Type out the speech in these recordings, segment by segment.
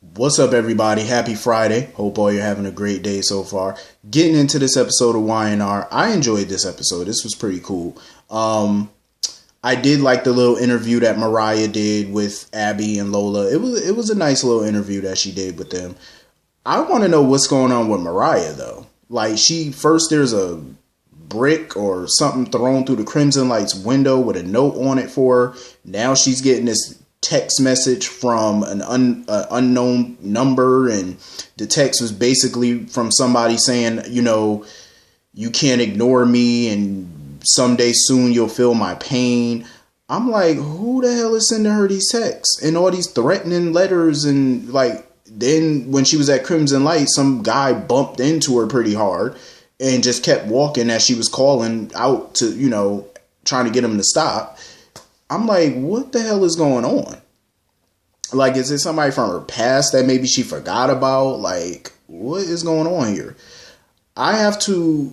What's up, everybody? Happy Friday. Hope all you're having a great day so far. Getting into this episode of Y&R, I enjoyed this episode. This was pretty cool. I did like the little interview that Mariah did with Abby and Lola. It was a nice little interview that she did with them. I want to know what's going on with Mariah, though. Like, there's a brick or something thrown through the Crimson Light's window with a note on it for her. Now she's getting this text message from an unknown number, and the text was basically from somebody saying, you can't ignore me, and someday soon you'll feel my pain. I'm like, who the hell is sending her these texts and all these threatening letters? And then when she was at Crimson Light, some guy bumped into her pretty hard and just kept walking as she was calling out to, trying to get him to stop. I'm like, what the hell is going on? Like, is it somebody from her past that maybe she forgot about? Like, what is going on here? I have to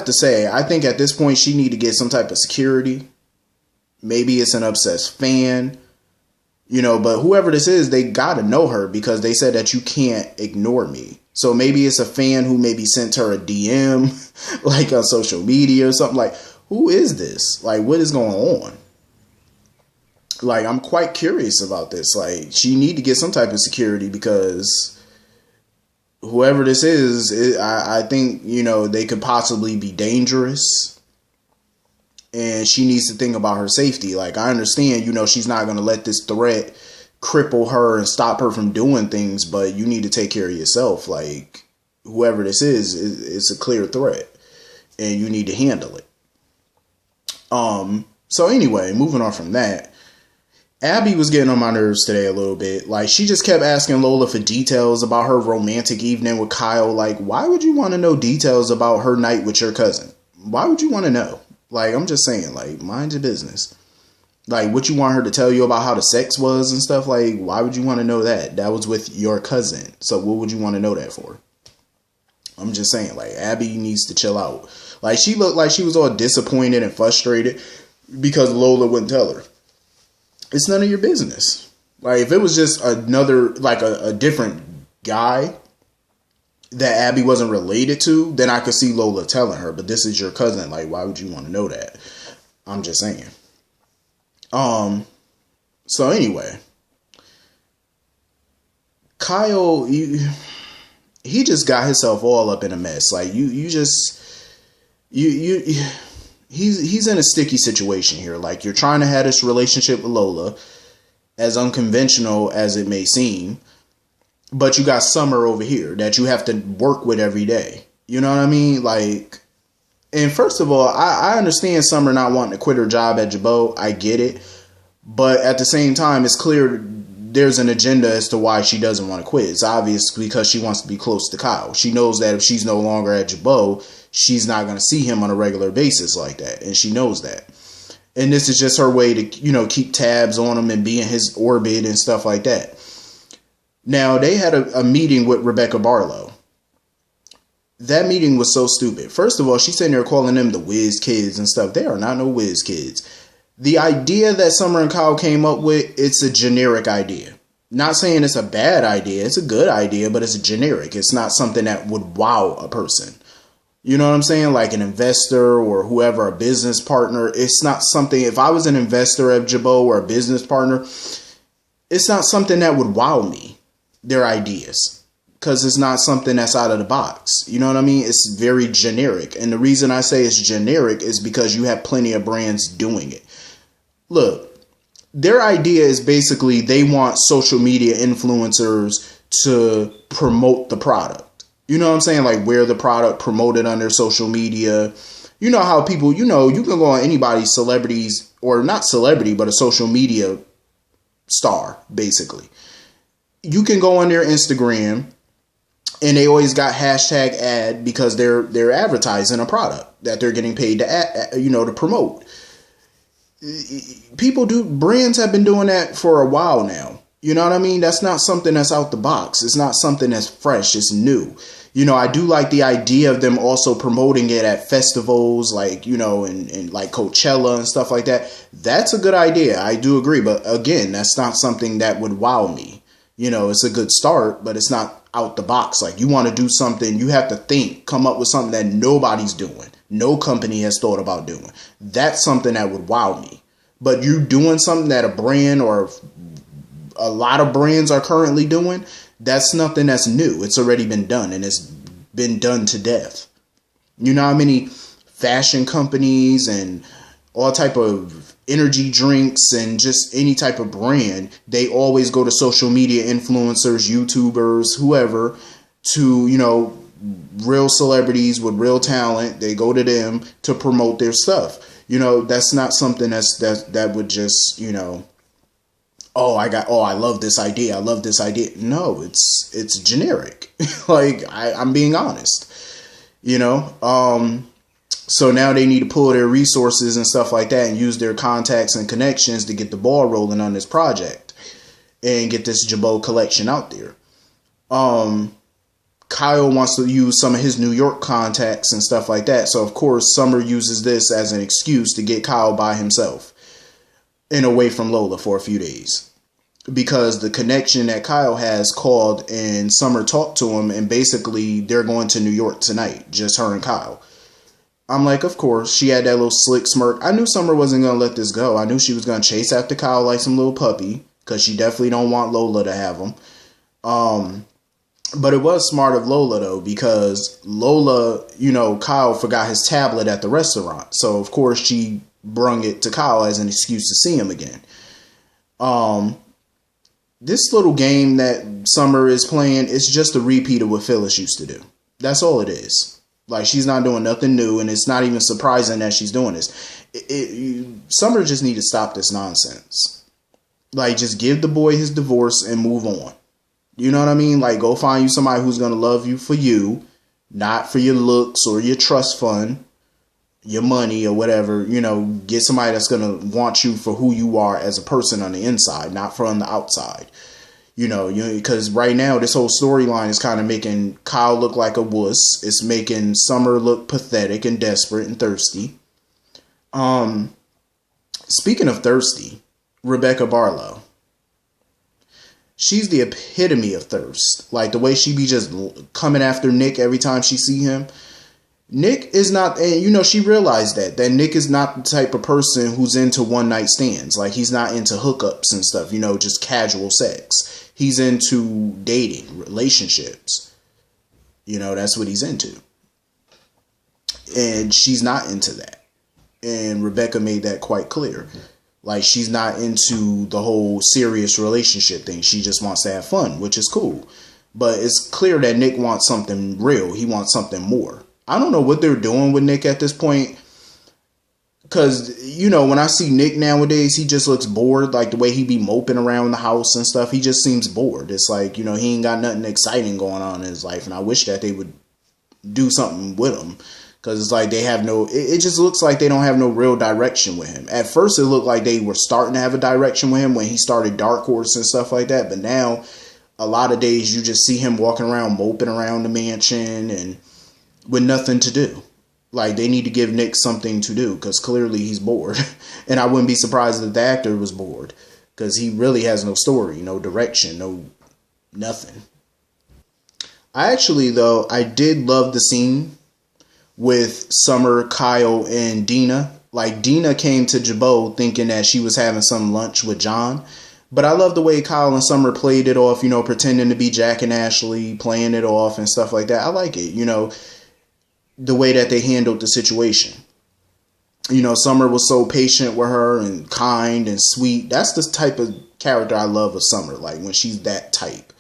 say, I think at this point she need to get some type of security. Maybe it's an obsessed fan, but whoever this is, they got to know her because they said that you can't ignore me. So maybe it's a fan who maybe sent her a DM, like on social media or something. Like, who is this? Like, what is going on? Like, I'm quite curious about this. Like, she need to get some type of security because whoever this is, I think, they could possibly be dangerous. And she needs to think about her safety. Like, I understand, she's not going to let this threat cripple her and stop her from doing things, but you need to take care of yourself. Like, whoever this is, it's a clear threat and you need to handle it. So anyway, moving on from that, Abby was getting on my nerves today a little bit. Like, she just kept asking Lola for details about her romantic evening with Kyle. Like, why would you want to know details about her night with your cousin? Why would you want to know? Like, I'm just saying, like, mind your business. Like, what you want her to tell you about how the sex was and stuff? Like, why would you want to know that? That was with your cousin. So what would you want to know that for? I'm just saying, like, Abby needs to chill out. Like, she looked like she was all disappointed and frustrated because Lola wouldn't tell her. It's none of your business. Like, if it was just another, like a different guy that Abby wasn't related to, then I could see Lola telling her, but this is your cousin. Like, why would you want to know that? I'm just saying. So anyway, Kyle, he just got himself all up in a mess. Like, he's in a sticky situation here. Like, you're trying to have this relationship with Lola, as unconventional as it may seem, but you got Summer over here that you have to work with every day. You know what I mean? Like, and first of all, I understand Summer not wanting to quit her job at Jabot. I get it. But at the same time, it's clear there's an agenda as to why she doesn't want to quit. It's obvious because she wants to be close to Kyle. She knows that if she's no longer at Jabot, she's not going to see him on a regular basis like that. And she knows that. And this is just her way to, keep tabs on him and be in his orbit and stuff like that. Now, they had a meeting with Rebecca Barlow. That meeting was so stupid. First of all, she's sitting there calling them the whiz kids and stuff. They are not no whiz kids. The idea that Summer and Kyle came up with, it's a generic idea. Not saying it's a bad idea. It's a good idea, but it's a generic. It's not something that would wow a person. You know what I'm saying? Like an investor or whoever, a business partner. It's not something, if I was an investor at Jabot or a business partner, it's not something that would wow me, their ideas. Because it's not something that's out of the box. You know what I mean? It's very generic. And the reason I say it's generic is because you have plenty of brands doing it. Look, their idea is basically they want social media influencers to promote the product. You know what I'm saying? Like, wear the product, promote it on their social media. You know how people, you can go on anybody's celebrities, or not celebrity, but a social media star, basically. You can go on their Instagram, and they always got hashtag ad because they're advertising a product that they're getting paid to promote. Brands have been doing that for a while now. You know what I mean? That's not something that's out the box. It's not something that's fresh. It's new. I do like the idea of them also promoting it at festivals like, and like Coachella and stuff like that. That's a good idea. I do agree. But again, that's not something that would wow me. It's a good start, but it's not out the box. Like, you want to do something, you have to come up with something that nobody's doing. No company has thought about doing. That's something that would wow me. But you doing something that a brand or a lot of brands are currently doing, that's nothing that's new. It's already been done, and it's been done to death. You know how many fashion companies and all type of energy drinks and just any type of brand, they always go to social media influencers, YouTubers, whoever, to, real celebrities with real talent. They go to them to promote their stuff. That's not something that would just, I love this idea. I love this idea. No, it's generic. Like, I'm being honest, So now they need to pull their resources and stuff like that and use their contacts and connections to get the ball rolling on this project and get this Jabot collection out there. Kyle wants to use some of his New York contacts and stuff like that. So, of course, Summer uses this as an excuse to get Kyle by himself and away from Lola for a few days. Because the connection that Kyle has called and Summer talked to him, and basically they're going to New York tonight, just her and Kyle. I'm like, of course. She had that little slick smirk. I knew Summer wasn't going to let this go. I knew she was going to chase after Kyle like some little puppy, because she definitely don't want Lola to have him. But it was smart of Lola, though, because Lola, Kyle forgot his tablet at the restaurant. So, of course, she brung it to Kyle as an excuse to see him again. This little game that Summer is playing is just a repeat of what Phyllis used to do. That's all it is. Like, she's not doing nothing new, and it's not even surprising that she's doing this. Summer just need to stop this nonsense. Like, just give the boy his divorce and move on. You know what I mean? Like, go find you somebody who's going to love you for you, not for your looks or your trust fund, your money or whatever. Get somebody that's going to want you for who you are as a person on the inside, not from the outside. Because right now this whole storyline is kind of making Kyle look like a wuss. It's making Summer look pathetic and desperate and thirsty. Speaking of thirsty, Rebecca Barlow. She's the epitome of thirst. Like, the way she be just coming after Nick every time she see him. Nick is not, and she realized that Nick is not the type of person who's into one night stands. Like, he's not into hookups and stuff, just casual sex. He's into dating, relationships. That's what he's into. And she's not into that. And Rebecca made that quite clear. Like, she's not into the whole serious relationship thing. She just wants to have fun, which is cool. But it's clear that Nick wants something real. He wants something more. I don't know what they're doing with Nick at this point. Because, when I see Nick nowadays, he just looks bored. Like, the way he be moping around the house and stuff, he just seems bored. It's like, he ain't got nothing exciting going on in his life. And I wish that they would do something with him. Because it's like they have it just looks like they don't have no real direction with him. At first, it looked like they were starting to have a direction with him when he started Dark Horse and stuff like that. But now, a lot of days, you just see him walking around, moping around the mansion and with nothing to do. Like, they need to give Nick something to do, because clearly he's bored. And I wouldn't be surprised if the actor was bored, because he really has no story, no direction, nothing. I did love the scene with Summer, Kyle, and Dina. Like, Dina came to Jabot thinking that she was having some lunch with John. But I love the way Kyle and Summer played it off, pretending to be Jack and Ashley, playing it off and stuff like that. I like it, the way that they handled the situation. Summer was so patient with her and kind and sweet. That's the type of character I love of Summer, like when she's that type.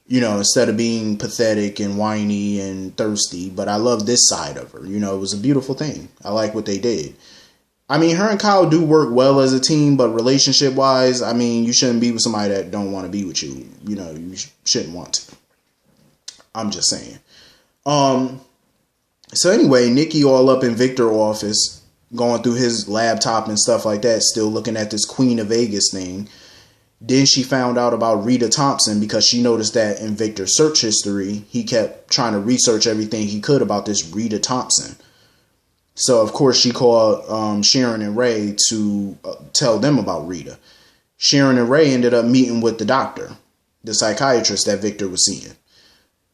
Instead of being pathetic and whiny and thirsty. But I love this side of her. It was a beautiful thing. I like what they did. I mean, her and Kyle do work well as a team, but relationship-wise, I mean, you shouldn't be with somebody that don't want to be with you. You shouldn't want to. I'm just saying. So anyway, Nikki all up in Victor's office, going through his laptop and stuff like that, still looking at this Queen of Vegas thing. Then she found out about Rita Thompson because she noticed that in Victor's search history, he kept trying to research everything he could about this Rita Thompson. So, of course, she called Sharon and Ray to tell them about Rita. Sharon and Ray ended up meeting with the doctor. the psychiatrist that Victor was seeing.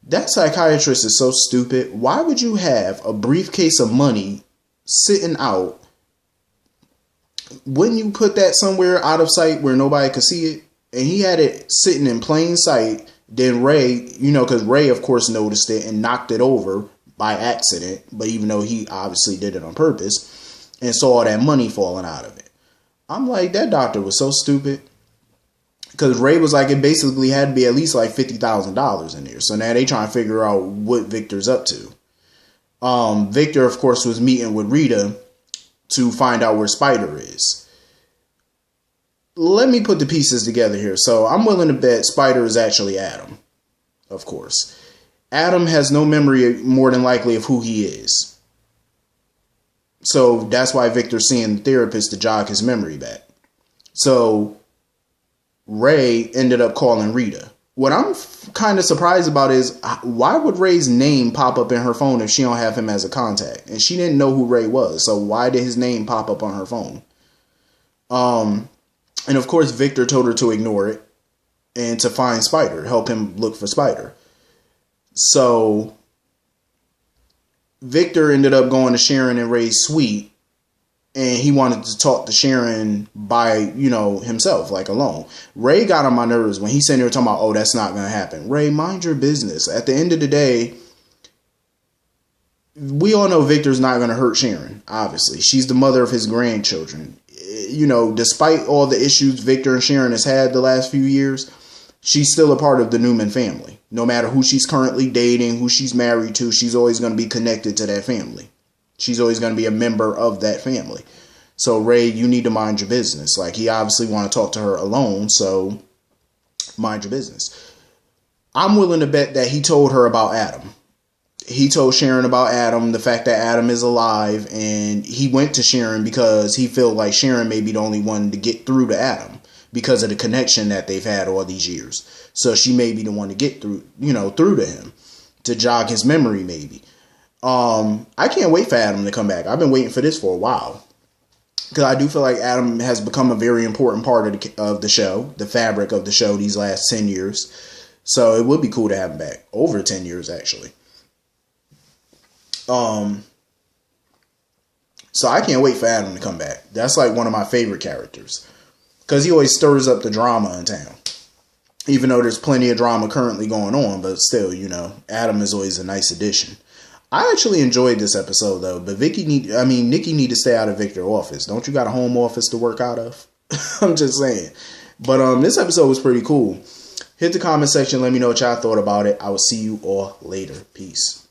That psychiatrist is so stupid. Why would you have a briefcase of money sitting out? Wouldn't you put that somewhere out of sight where nobody could see it? And he had it sitting in plain sight. Then Ray, because Ray, of course, noticed it and knocked it over by accident. But even though he obviously did it on purpose, and saw all that money falling out of it. I'm like, that doctor was so stupid. Because Ray was like, it basically had to be at least like $50,000 in there. So now they trying to figure out what Victor's up to. Victor, of course, was meeting with Rita to find out where Spider is. Let me put the pieces together here. So I'm willing to bet Spider is actually Adam. Of course. Adam has no memory, more than likely, of who he is. So that's why Victor's seeing the therapist to jog his memory back. So Ray ended up calling Rita. What I'm kind of surprised about is, why would Ray's name pop up in her phone if she don't have him as a contact? And she didn't know who Ray was. So why did his name pop up on her phone? And of course, Victor told her to ignore it and to find Spider, help him look for Spider. So Victor ended up going to Sharon and Ray's suite. And he wanted to talk to Sharon by, himself, like alone. Ray got on my nerves when he sitting there talking about, oh, that's not going to happen. Ray, mind your business. At the end of the day, we all know Victor's not going to hurt Sharon, obviously. She's the mother of his grandchildren. Despite all the issues Victor and Sharon has had the last few years, she's still a part of the Newman family. No matter who she's currently dating, who she's married to, she's always going to be connected to that family. She's always going to be a member of that family. So, Ray, you need to mind your business. Like, he obviously want to talk to her alone, so mind your business. I'm willing to bet that he told her about Adam. He told Sharon about Adam, the fact that Adam is alive, and he went to Sharon because he felt like Sharon may be the only one to get through to Adam because of the connection that they've had all these years. So she may be the one to get through, through to him, to jog his memory maybe. I can't wait for Adam to come back. I've been waiting for this for a while. Because I do feel like Adam has become a very important part of the show, the fabric of the show these last 10 years. So it would be cool to have him back. Over 10 years, actually. So I can't wait for Adam to come back. That's like one of my favorite characters. Because he always stirs up the drama in town. Even though there's plenty of drama currently going on. But still, Adam is always a nice addition. I actually enjoyed this episode, though, but Nikki need to stay out of Victor's office. Don't you got a home office to work out of? I'm just saying. But this episode was pretty cool. Hit the comment section. Let me know what y'all thought about it. I will see you all later. Peace.